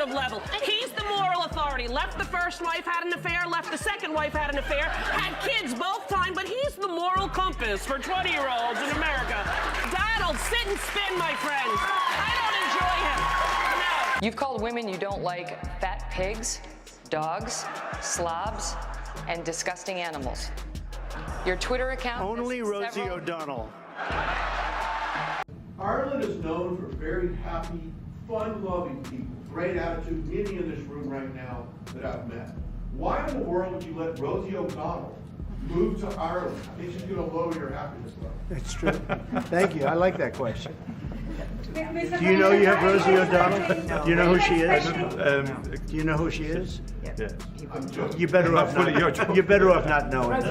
field level. He's the moral authority. Left the first wife, had an affair. Left the second wife, had an affair. Had kids both time, but he's the moral compass for 20-year-olds in America. Donald, sit and spin, my friend. I don't enjoy him. No. You've called women you don't like fat pigs, dogs, slobs, and disgusting animals. Your Twitter account... Only Rosie O'Donnell. Ireland is known for very happy, fun-loving people. Great attitude, many in this room right now that I've met. Why in the world would you let Rosie O'Donnell move to Ireland? I think she's going to lower your happiness level. That's true. Thank you. I like that question. Do you know you have Rosie O'Donnell? Do you know who she is? Do you know who she is? Yeah. You're better off not knowing.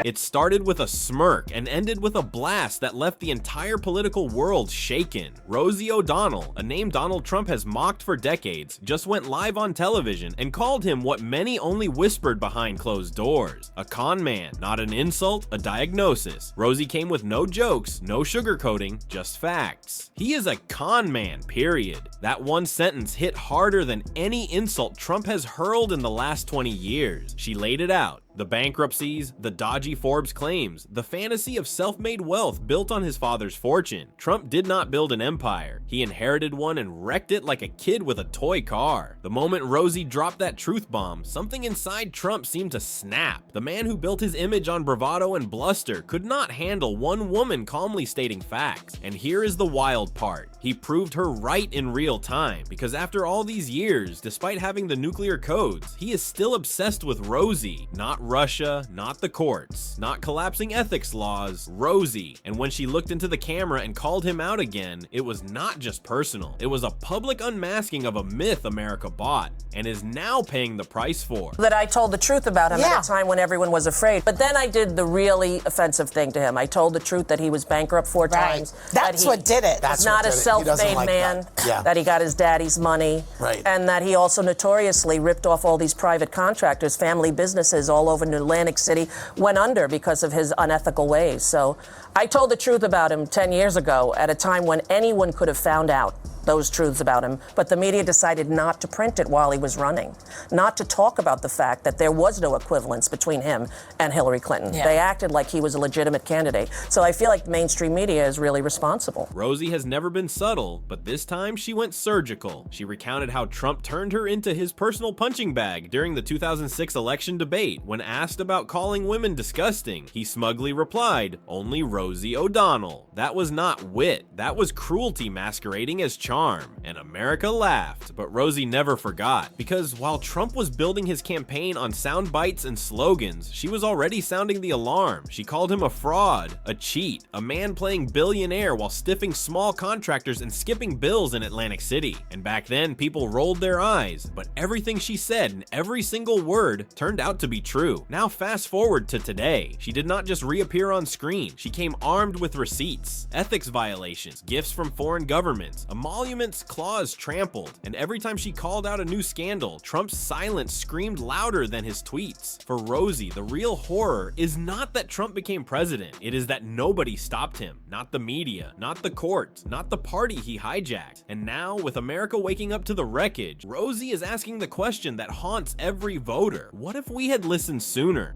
It started with a smirk and ended with a blast that left the entire political world shaken. Rosie O'Donnell, a name Donald Trump has mocked for decades, just went live on television and called him what many only whispered behind closed doors: a con man. Not an insult, a diagnosis. Rosie came with no jokes, no sugarcoating, just facts. He is a con man, period. That one sentence hit harder than any insult Trump has hurled in the last 20 years. She laid it out. The bankruptcies, the dodgy Forbes claims, the fantasy of self-made wealth built on his father's fortune. Trump did not build an empire. He inherited one and wrecked it like a kid with a toy car. The moment Rosie dropped that truth bomb, something inside Trump seemed to snap. The man who built his image on bravado and bluster could not handle one woman calmly stating facts. And here is the wild part. He proved her right in real time, because after all these years, despite having the nuclear codes, he is still obsessed with Rosie, not Russia, not the courts, not collapsing ethics laws, Rosie. And when she looked into the camera and called him out again, it was not just personal. It was a public unmasking of a myth America bought and is now paying the price for. That I told the truth about him at a time when everyone was afraid. But then I did the really offensive thing to him. I told the truth that he was bankrupt 4 times. That's what did it. That's not a self-made man, that he got his daddy's money, and that he also notoriously ripped off all these private contractors, family businesses all over Atlantic City went under because of his unethical ways. So I told the truth about him 10 years ago at a time when anyone could have found out those truths about him, but the media decided not to print it while he was running, not to talk about the fact that there was no equivalence between him and Hillary Clinton. They acted like he was a legitimate candidate. So I feel like the mainstream media is really responsible. Rosie has never been subtle, but this time she went surgical. She recounted how Trump turned her into his personal punching bag during the 2006 election debate. When asked about calling women disgusting, he smugly replied, "Only Rosie O'Donnell." That was not wit, that was cruelty masquerading as charm, and America laughed. But Rosie never forgot, because while Trump was building his campaign on sound bites and slogans, she was already sounding the alarm. She called him a fraud, a cheat, a man playing billionaire while stiffing small contractors and skipping bills in Atlantic City. And back then, people rolled their eyes, but everything she said and every single word turned out to be true. Now fast forward to today. She did not just reappear on screen, she came armed with receipts, ethics violations, gifts from foreign governments, emoluments clause trampled, and every time she called out a new scandal, Trump's silence screamed louder than his tweets. For Rosie, the real horror is not that Trump became president, it is that nobody stopped him. Not the media, not the courts, not the party he hijacked. And now, with America waking up to the wreckage, Rosie is asking the question that haunts every voter. What if we had listened sooner?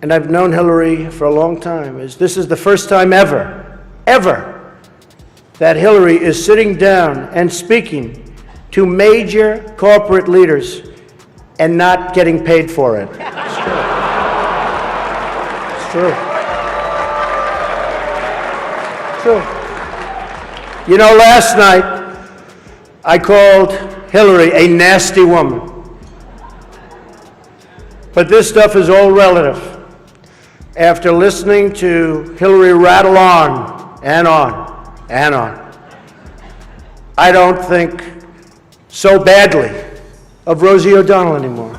And I've known Hillary for a long time. This is the first time ever, that Hillary is sitting down and speaking to major corporate leaders and not getting paid for it. It's true. It's true. It's true. You know, last night I called Hillary a nasty woman. But this stuff is all relative. After listening to Hillary rattle on and on and on, I don't think so badly of Rosie O'Donnell anymore.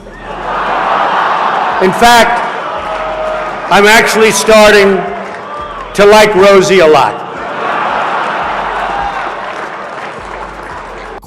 In fact, I'm actually starting to like Rosie a lot.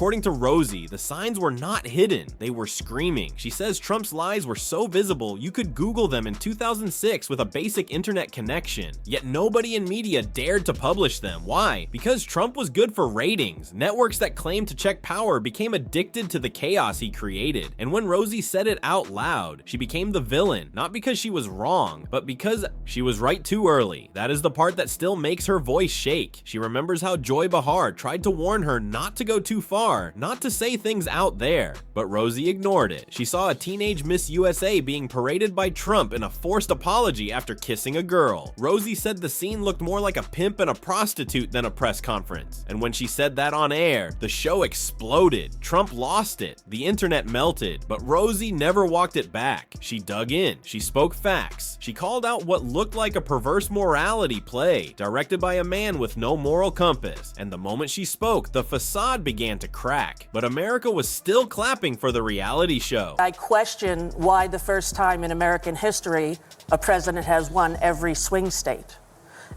According to Rosie, the signs were not hidden, they were screaming. She says Trump's lies were so visible you could Google them in 2006 with a basic internet connection. Yet nobody in media dared to publish them. Why? Because Trump was good for ratings. Networks that claimed to check power became addicted to the chaos he created. And when Rosie said it out loud, she became the villain, not because she was wrong, but because she was right too early. That is the part that still makes her voice shake. She remembers how Joy Behar tried to warn her not to go too far, not to say things out there, but Rosie ignored it. She saw a teenage Miss USA being paraded by Trump in a forced apology after kissing a girl. Rosie said the scene looked more like a pimp and a prostitute than a press conference. And when she said that on air, the show exploded. Trump lost it. The internet melted, but Rosie never walked it back. She dug in. She spoke facts. She called out what looked like a perverse morality play, directed by a man with no moral compass. And the moment she spoke, the facade began to crack. But America was still clapping for the reality show. I question why the first time in American history a president has won every swing state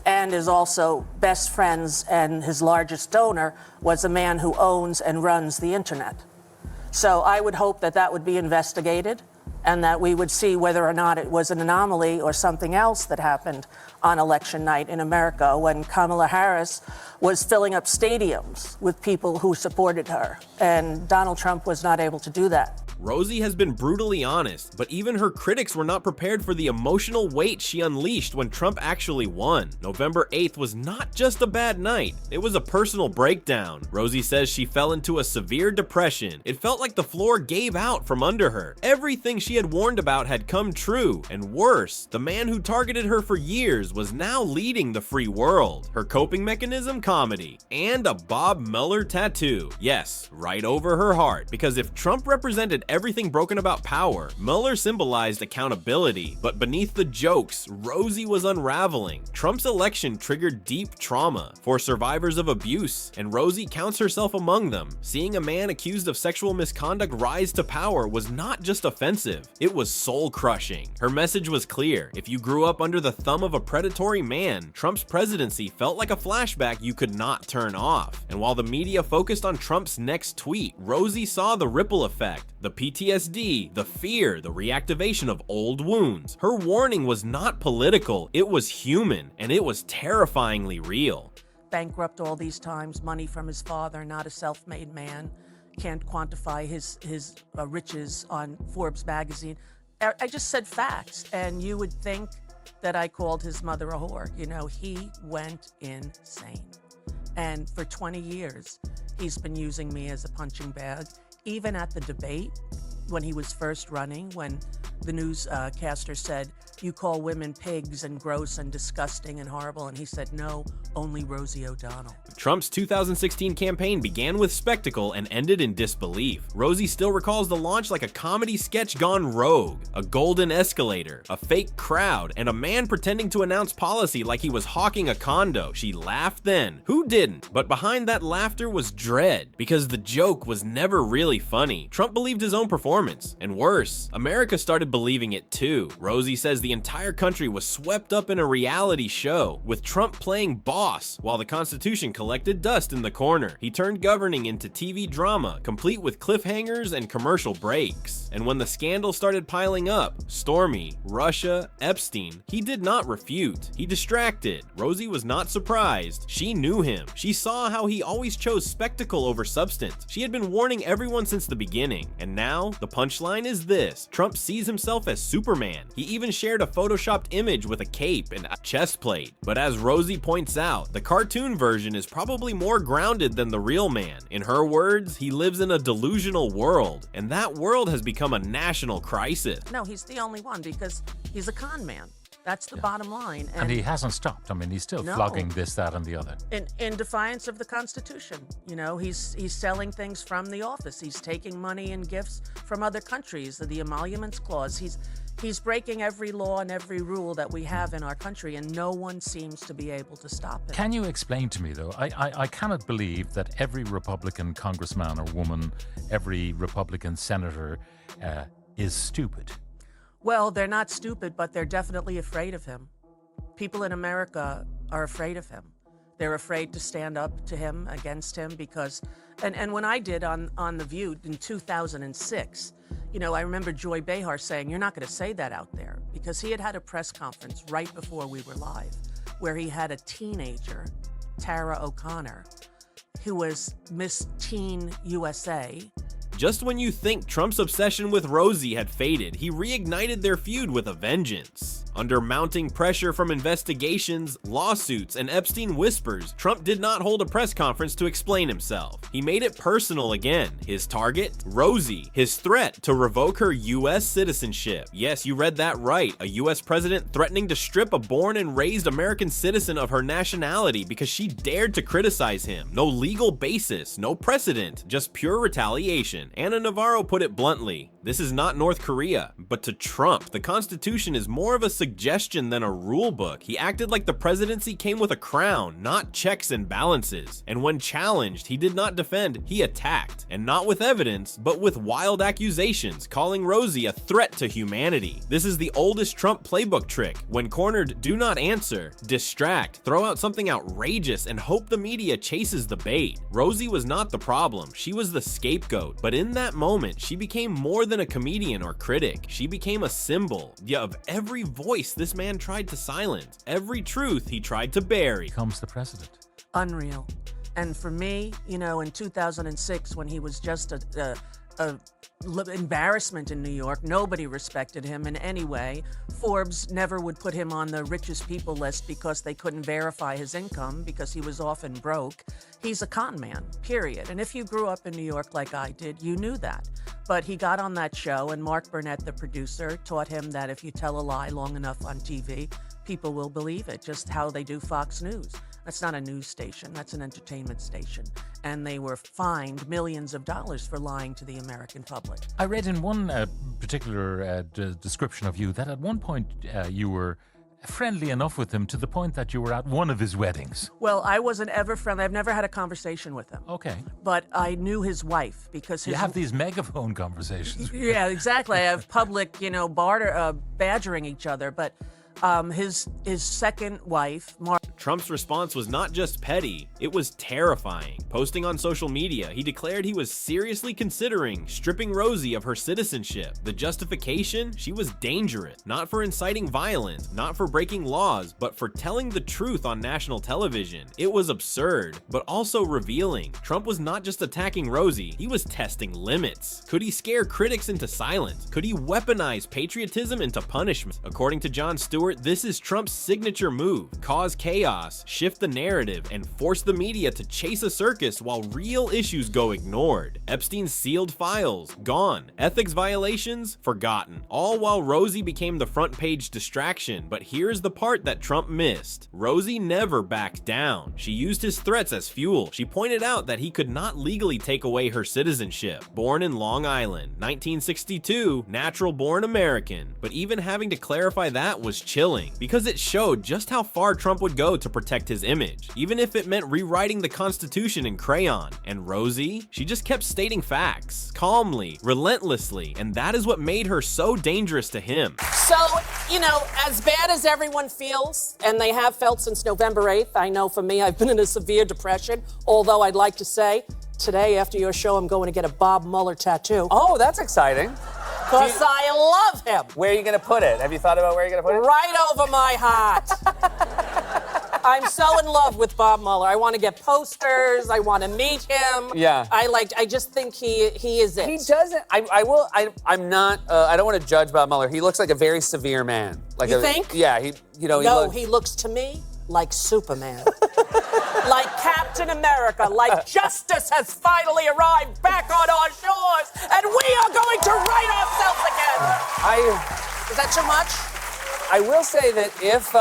and is also best friends, and his largest donor was a man who owns and runs the internet. So I would hope that that would be investigated and that we would see whether or not it was an anomaly or something else that happened on election night in America when Kamala Harris was filling up stadiums with people who supported her, and Donald Trump was not able to do that. Rosie has been brutally honest, but even her critics were not prepared for the emotional weight she unleashed when Trump actually won. November 8th was not just a bad night, it was a personal breakdown. Rosie says she fell into a severe depression. It felt like the floor gave out from under her. Everything she had warned about had come true, and worse, the man who targeted her for years was now leading the free world. Her coping mechanism? Comedy. And a Bob Mueller tattoo. Yes, right over her heart, because if Trump represented everything broken about power, Mueller symbolized accountability. But beneath the jokes, Rosie was unraveling. Trump's election triggered deep trauma for survivors of abuse, and Rosie counts herself among them. Seeing a man accused of sexual misconduct rise to power was not just offensive, it was soul-crushing. Her message was clear. If you grew up under the thumb of a predatory man, Trump's presidency felt like a flashback you could not turn off. And while the media focused on Trump's next tweet, Rosie saw the ripple effect. The PTSD, the fear, the reactivation of old wounds. Her warning was not political, it was human, and it was terrifyingly real. Bankrupt all these times, money from his father, not a self-made man, can't quantify his riches on Forbes magazine. I just said facts, and you would think that I called his mother a whore. You know, he went insane. And for 20 years, he's been using me as a punching bag. Even at the debate, when he was first running, when the newscaster said, "You call women pigs and gross and disgusting and horrible," and he said, "No, only Rosie O'Donnell." Trump's 2016 campaign began with spectacle and ended in disbelief. Rosie still recalls the launch like a comedy sketch gone rogue. A golden escalator, a fake crowd, and a man pretending to announce policy like he was hawking a condo. She laughed then. Who didn't? But behind that laughter was dread, because the joke was never really funny. Trump believed his own performance, and worse, America started believing it too. Rosie says the entire country was swept up in a reality show, with Trump playing boss while the Constitution collected dust in the corner. He turned governing into TV drama, complete with cliffhangers and commercial breaks. And when the scandal started piling up, Stormy, Russia, Epstein, he did not refute. He distracted. Rosie was not surprised. She knew him. She saw how he always chose spectacle over substance. She had been warning everyone since the beginning. And now, the punchline is this. Trump sees himself as Superman. He even shared a photoshopped image with a cape and a chest plate. But as Rosie points out, the cartoon version is probably more grounded than the real man. In her words, he lives in a delusional world, and that world has become a national crisis. No, he's the only one because he's a con man. That's the bottom line. And he hasn't stopped. I mean, he's still flogging this, that, and the other. In defiance of the Constitution. You know, he's selling things from the office. He's taking money and gifts from other countries. The emoluments clause. He's breaking every law and every rule that we have in our country, and no one seems to be able to stop it. Can you explain to me, though? I cannot believe that every Republican congressman or woman, every Republican senator is stupid. Well, they're not stupid, but they're definitely afraid of him. People in America are afraid of him. They're afraid to stand up to him, against him, because, and when I did on The View in 2006, you know, I remember Joy Behar saying, you're not going to say that out there, because he had a press conference right before we were live, where he had a teenager, Tara O'Connor, who was Miss Teen USA. Just when you think Trump's obsession with Rosie had faded, he reignited their feud with a vengeance. Under mounting pressure from investigations, lawsuits, and Epstein whispers, Trump did not hold a press conference to explain himself. He made it personal again. His target? Rosie. His threat to revoke her U.S. citizenship. Yes, you read that right. A U.S. president threatening to strip a born and raised American citizen of her nationality because she dared to criticize him. No legal basis, no precedent, just pure retaliation. Ana Navarro put it bluntly, this is not North Korea. But to Trump, the Constitution is more of a suggestion than a rule book. He acted like the presidency came with a crown, not checks and balances. And when challenged, he did not defend, he attacked. And not with evidence, but with wild accusations, calling Rosie a threat to humanity. This is the oldest Trump playbook trick. When cornered, do not answer, distract, throw out something outrageous, and hope the media chases the bait. Rosie was not the problem, she was the scapegoat. But in that moment, she became more than a comedian or critic. She became a symbol of every voice this man tried to silence, every truth he tried to bury. Becomes the president. Unreal. And for me, you know, in 2006, when he was just a embarrassment in New York, nobody respected him in any way. Forbes never would put him on the richest people list because they couldn't verify his income because he was often broke. He's a con man, period. And if you grew up in New York like I did, you knew that. But he got on that show, and Mark Burnett, the producer, taught him that if you tell a lie long enough on TV, people will believe it, just how they do Fox News. That's not a news station, that's an entertainment station. And they were fined millions of dollars for lying to the American public. I read in one particular description of you that at one point you were friendly enough with him to the point that you were at one of his weddings. Well, I wasn't ever friendly. I've never had a conversation with him. Okay. But I knew his wife because you have these megaphone conversations. Yeah, exactly. I have public, you know, badgering each other. But his second wife, Trump's response was not just petty, it was terrifying. Posting on social media, he declared he was seriously considering stripping Rosie of her citizenship. The justification? She was dangerous. Not for inciting violence, not for breaking laws, but for telling the truth on national television. It was absurd, but also revealing. Trump was not just attacking Rosie, he was testing limits. Could he scare critics into silence? Could he weaponize patriotism into punishment? According to Jon Stewart, this is Trump's signature move. Cause chaos, shift the narrative, and force the media to chase a circus while real issues go ignored. Epstein's sealed files, gone. Ethics violations, forgotten. All while Rosie became the front page distraction. But here's the part that Trump missed. Rosie never backed down. She used his threats as fuel. She pointed out that he could not legally take away her citizenship. Born in Long Island, 1962, natural-born American. But even having to clarify that was chilling, because it showed just how far Trump would go to protect his image, even if it meant rewriting the Constitution in crayon. And Rosie? She just kept stating facts, calmly, relentlessly, and that is what made her so dangerous to him. So, you know, as bad as everyone feels, and they have felt since November 8th, I know for me, I've been in a severe depression, although I'd like to say, today after your show, I'm going to get a Bob Mueller tattoo. Oh, that's exciting. Because I love him. Where are you going to put it? Have you thought about where you're going to put it? Right over my heart. I'm so in love with Bob Mueller. I want to get posters. I want to meet him. Yeah. I just think he is it. He doesn't. I'm not. I don't want to judge Bob Mueller. He looks like a very severe man. Like you think? Yeah. He looks to me like Superman. Like Captain America, like justice has finally arrived back on our shores, and we are going to right ourselves again. Is that too much? I will say that if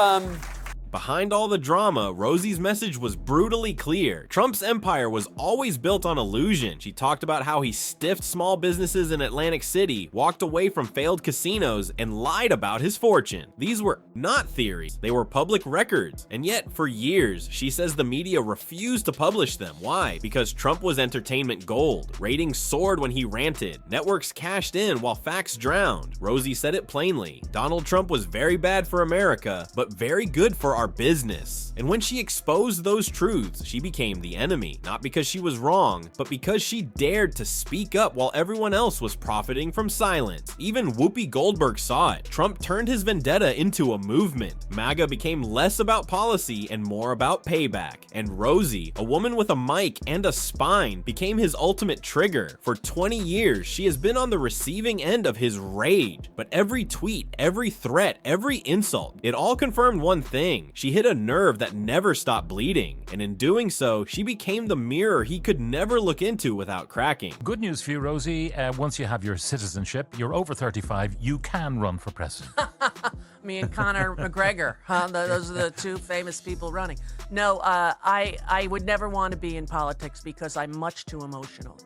Behind all the drama, Rosie's message was brutally clear. Trump's empire was always built on illusion. She talked about how he stiffed small businesses in Atlantic City, walked away from failed casinos, and lied about his fortune. These were not theories, they were public records. And yet, for years, she says the media refused to publish them. Why? Because Trump was entertainment gold. Ratings soared when he ranted. Networks cashed in while facts drowned. Rosie said it plainly. Donald Trump was very bad for America, but very good for our our business. And when she exposed those truths, she became the enemy, not because she was wrong, but because she dared to speak up while everyone else was profiting from silence. Even Whoopi Goldberg saw it. Trump turned his vendetta into a movement. MAGA became less about policy and more about payback. And Rosie, a woman with a mic and a spine, became his ultimate trigger. For 20 years, she has been on the receiving end of his rage. But every tweet, every threat, every insult, it all confirmed one thing. She hit a nerve that never stopped bleeding. And in doing so, she became the mirror he could never look into without cracking. Good news for you, Rosie. Once you have your citizenship, you're over 35, you can run for president. Me and Conor McGregor, huh? Those are the two famous people running. No, I would never want to be in politics because I'm much too emotional.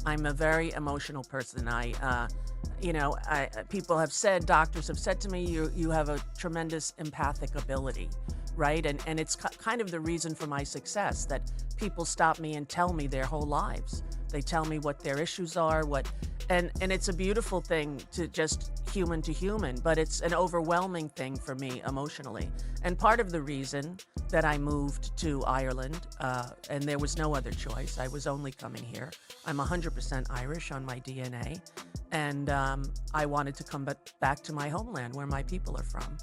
I'm a very emotional person. People have said, doctors have said to me, you have a tremendous empathic ability, right? And it's kind of the reason for my success, that people stop me and tell me their whole lives. They tell me what their issues are, and it's a beautiful thing to just human to human, but it's an overwhelming thing for me emotionally. And part of the reason that I moved to Ireland, and there was no other choice, I was only coming here. I'm 100% Irish on my DNA, and I wanted to come back to my homeland where my people are from.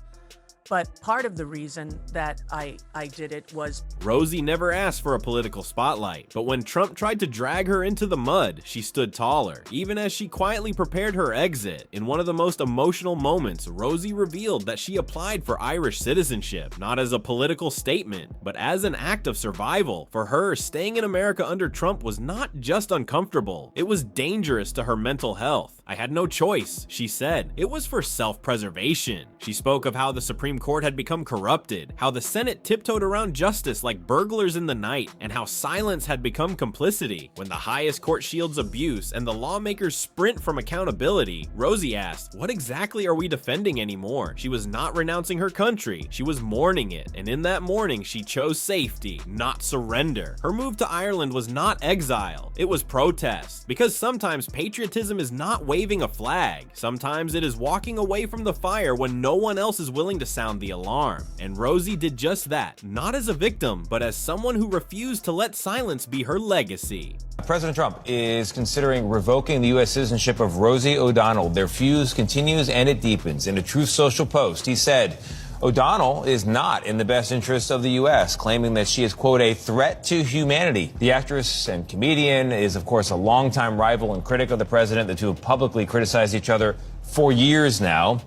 But part of the reason that I did it was... Rosie never asked for a political spotlight, but when Trump tried to drag her into the mud, she stood taller. Even as she quietly prepared her exit, in one of the most emotional moments, Rosie revealed that she applied for Irish citizenship, not as a political statement, but as an act of survival. For her, staying in America under Trump was not just uncomfortable, it was dangerous to her mental health. I had no choice, she said. It was for self-preservation. She spoke of how the Supreme Court had become corrupted, how the Senate tiptoed around justice like burglars in the night, and how silence had become complicity. When the highest court shields abuse and the lawmakers sprint from accountability, Rosie asked, what exactly are we defending anymore? She was not renouncing her country, she was mourning it, and in that mourning she chose safety, not surrender. Her move to Ireland was not exile, it was protest. Because sometimes patriotism is not waving a flag, sometimes it is walking away from the fire when no one else is willing to sound the alarm. And Rosie did just that, not as a victim, but as someone who refused to let silence be her legacy. President Trump is considering revoking the U.S. citizenship of Rosie O'Donnell. Their feud continues and it deepens. In a Truth Social post, he said, O'Donnell is not in the best interest of the U.S., claiming that she is, quote, a threat to humanity. The actress and comedian is, of course, a longtime rival and critic of the president. The two have publicly criticized each other for years now.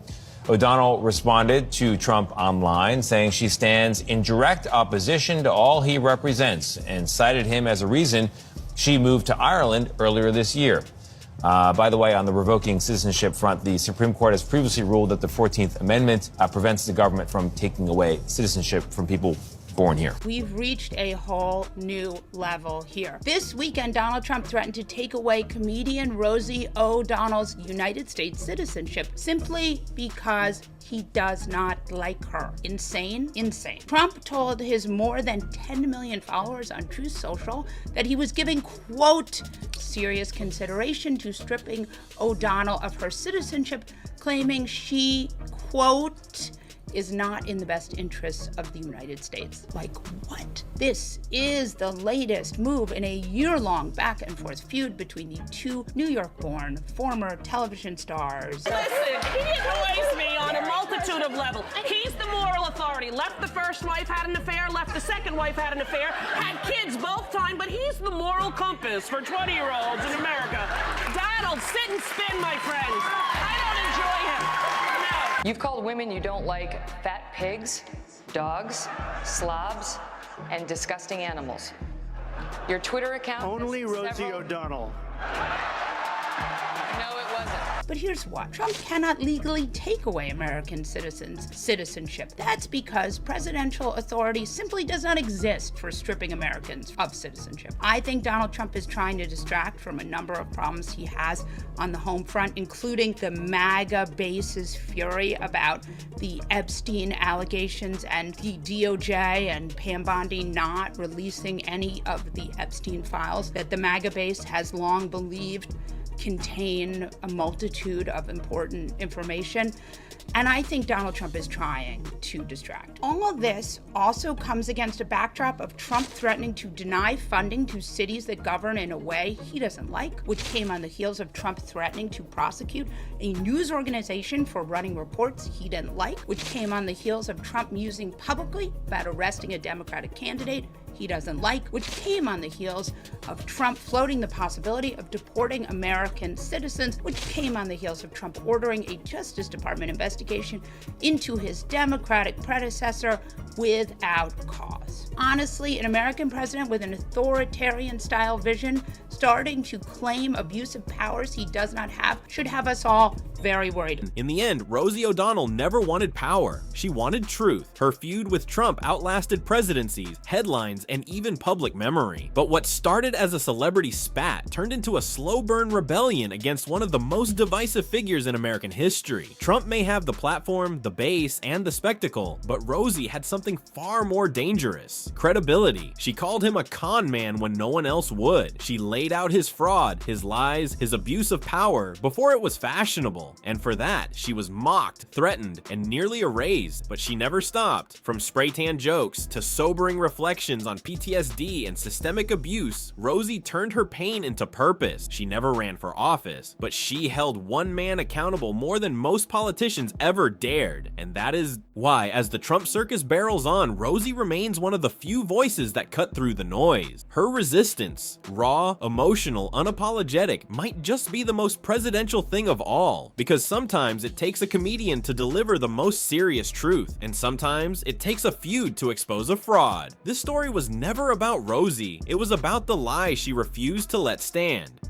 O'Donnell responded to Trump online, saying she stands in direct opposition to all he represents and cited him as a reason she moved to Ireland earlier this year. By the way, on the revoking citizenship front, the Supreme Court has previously ruled that the 14th Amendment prevents the government from taking away citizenship from people born here. We've reached a whole new level here. This weekend, Donald Trump threatened to take away comedian Rosie O'Donnell's United States citizenship simply because he does not like her. Insane? Insane. Trump told his more than 10 million followers on Truth Social that he was giving, quote, serious consideration to stripping O'Donnell of her citizenship, claiming she, quote, is not in the best interests of the United States. Like what? This is the latest move in a year-long back-and-forth feud between the two New York-born former television stars. Listen, he annoys me on a multitude of levels. He's the moral authority. Left the first wife, had an affair. Left the second wife, had an affair. Had kids both times, but he's the moral compass for 20-year-olds in America. Donald, sit and spin, my friends. I don't enjoy him. You've called women you don't like fat pigs, dogs, slobs, and disgusting animals. Your Twitter account... Only Rosie O'Donnell. No, it wasn't. But here's what. Trump cannot legally take away American citizens' citizenship. That's because presidential authority simply does not exist for stripping Americans of citizenship. I think Donald Trump is trying to distract from a number of problems he has on the home front, including the MAGA base's fury about the Epstein allegations and the DOJ and Pam Bondi not releasing any of the Epstein files that the MAGA base has long believed contain a multitude of important information. And I think Donald Trump is trying to distract. All of this also comes against a backdrop of Trump threatening to deny funding to cities that govern in a way he doesn't like, which came on the heels of Trump threatening to prosecute a news organization for running reports he didn't like, which came on the heels of Trump musing publicly about arresting a Democratic candidate he doesn't like, which came on the heels of Trump floating the possibility of deporting American citizens, which came on the heels of Trump ordering a Justice Department investigation into his Democratic predecessor without cause. Honestly, an American president with an authoritarian-style vision starting to claim abusive powers he does not have should have us all very worried. In the end, Rosie O'Donnell never wanted power. She wanted truth. Her feud with Trump outlasted presidencies, headlines, and even public memory. But what started as a celebrity spat turned into a slow burn rebellion against one of the most divisive figures in American history. Trump may have the platform, the base, and the spectacle, but Rosie had something far more dangerous: credibility. She called him a con man when no one else would. She laid out his fraud, his lies, his abuse of power before it was fashionable. And for that, she was mocked, threatened, and nearly erased. But she never stopped. From spray tan jokes to sobering reflections on PTSD and systemic abuse, Rosie turned her pain into purpose. She never ran for office, but she held one man accountable more than most politicians ever dared. And that is why, as the Trump circus barrels on, Rosie remains one of the few voices that cut through the noise. Her resistance, raw, emotional, unapologetic, might just be the most presidential thing of all. Because sometimes it takes a comedian to deliver the most serious truth, and sometimes it takes a feud to expose a fraud. This story was never about Rosie, it was about the lie she refused to let stand.